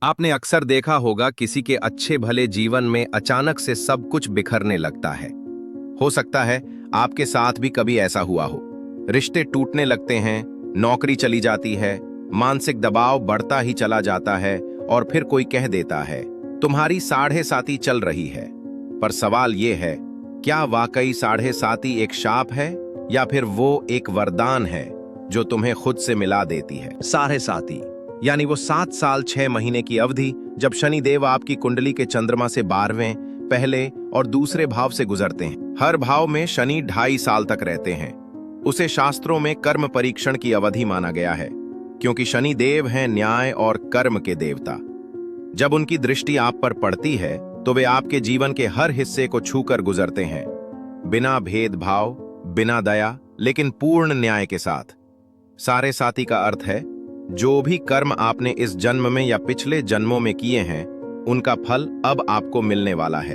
आपने अक्सर देखा होगा किसी के अच्छे भले जीवन में अचानक से सब कुछ बिखरने लगता है। हो सकता है आपके साथ भी कभी ऐसा हुआ हो। रिश्ते टूटने लगते हैं, नौकरी चली जाती है, मानसिक दबाव बढ़ता ही चला जाता है और फिर कोई कह देता है तुम्हारी साढ़े साती चल रही है। पर सवाल ये है, क्या वाकई साढ़े साती एक शाप है या फिर वो एक वरदान है जो तुम्हें खुद से मिला देती है। साढ़े साती यानी वो 7 साल 6 महीने की अवधि जब शनि देव आपकी कुंडली के चंद्रमा से 12वें, पहले और दूसरे भाव से गुजरते हैं। हर भाव में शनि 2.5 साल तक रहते हैं। उसे शास्त्रों में कर्म परीक्षण की अवधि माना गया है, क्योंकि शनि देव हैं न्याय और कर्म के देवता। जब उनकी दृष्टि आप पर पड़ती है तो वे आपके जीवन के हर हिस्से को छूकर गुजरते हैं, बिना भेदभाव, बिना दया, लेकिन पूर्ण न्याय के साथ। साढ़े साती का अर्थ है जो भी कर्म आपने इस जन्म में या पिछले जन्मों में किए हैं उनका फल अब आपको मिलने वाला है।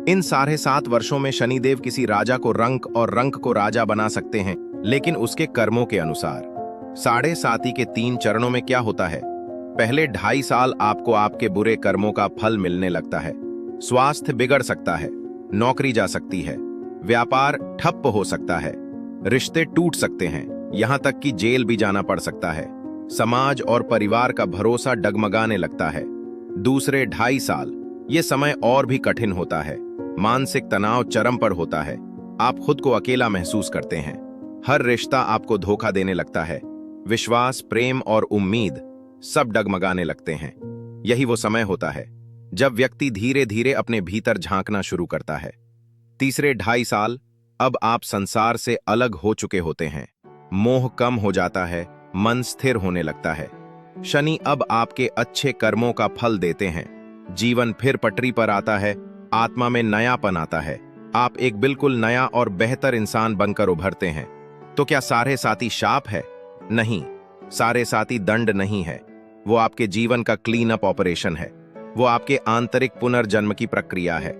इन 7.5 वर्षों में शनिदेव किसी राजा को रंक और रंक को राजा बना सकते हैं, लेकिन उसके कर्मों के अनुसार। साढ़े साती के 3 चरणों में क्या होता है? पहले 2.5 साल आपको आपके बुरे कर्मों का फल मिलने लगता है। स्वास्थ्य बिगड़ सकता है, नौकरी जा सकती है, व्यापार ठप हो सकता है, रिश्ते टूट सकते हैं, यहां तक कि जेल भी जाना पड़ सकता है। समाज और परिवार का भरोसा डगमगाने लगता है। दूसरे 2.5 साल ये समय और भी कठिन होता है। मानसिक तनाव चरम पर होता है। आप खुद को अकेला महसूस करते हैं। हर रिश्ता आपको धोखा देने लगता है। विश्वास, प्रेम और उम्मीद सब डगमगाने लगते हैं। यही वो समय होता है जब व्यक्ति धीरे धीरे अपने भीतर झांकना शुरू करता है। तीसरे 2.5 साल अब आप संसार से अलग हो चुके होते हैं। मोह कम हो जाता है, मन स्थिर होने लगता है। शनि अब आपके अच्छे कर्मों का फल देते हैं। जीवन फिर पटरी पर आता है, आत्मा में नयापन आता है। आप एक बिल्कुल नया और बेहतर इंसान बनकर उभरते हैं। तो क्या साढ़े साती शाप है? नहीं, साढ़े साती दंड नहीं है। वो आपके जीवन का क्लीन अप ऑपरेशन है। वो आपके आंतरिक पुनर्जन्म की प्रक्रिया है।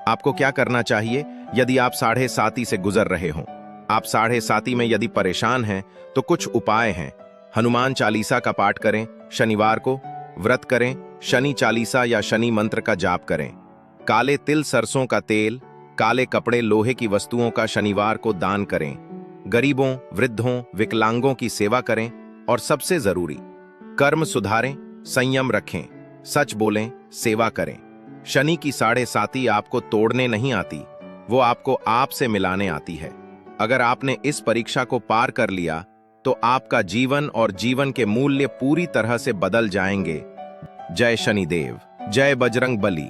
आपको क्या करना चाहिए यदि आप साढ़े साती से गुजर रहे हों? आप साढ़े साती में यदि परेशान हैं तो कुछ उपाय हैं। हनुमान चालीसा का पाठ करें, शनिवार को व्रत करें, शनि चालीसा या शनि मंत्र का जाप करें। काले तिल, सरसों का तेल, काले कपड़े, लोहे की वस्तुओं का शनिवार को दान करें। गरीबों, वृद्धों, विकलांगों की सेवा करें। और सबसे जरूरी, कर्म सुधारें, संयम रखें, सच बोलें, सेवा करें। शनि की साढ़े साती आपको तोड़ने नहीं आती, वो आपको आप से मिलाने आती है। अगर आपने इस परीक्षा को पार कर लिया तो आपका जीवन और जीवन के मूल्य पूरी तरह से बदल जाएंगे। जय शनिदेव, जय बजरंग बली।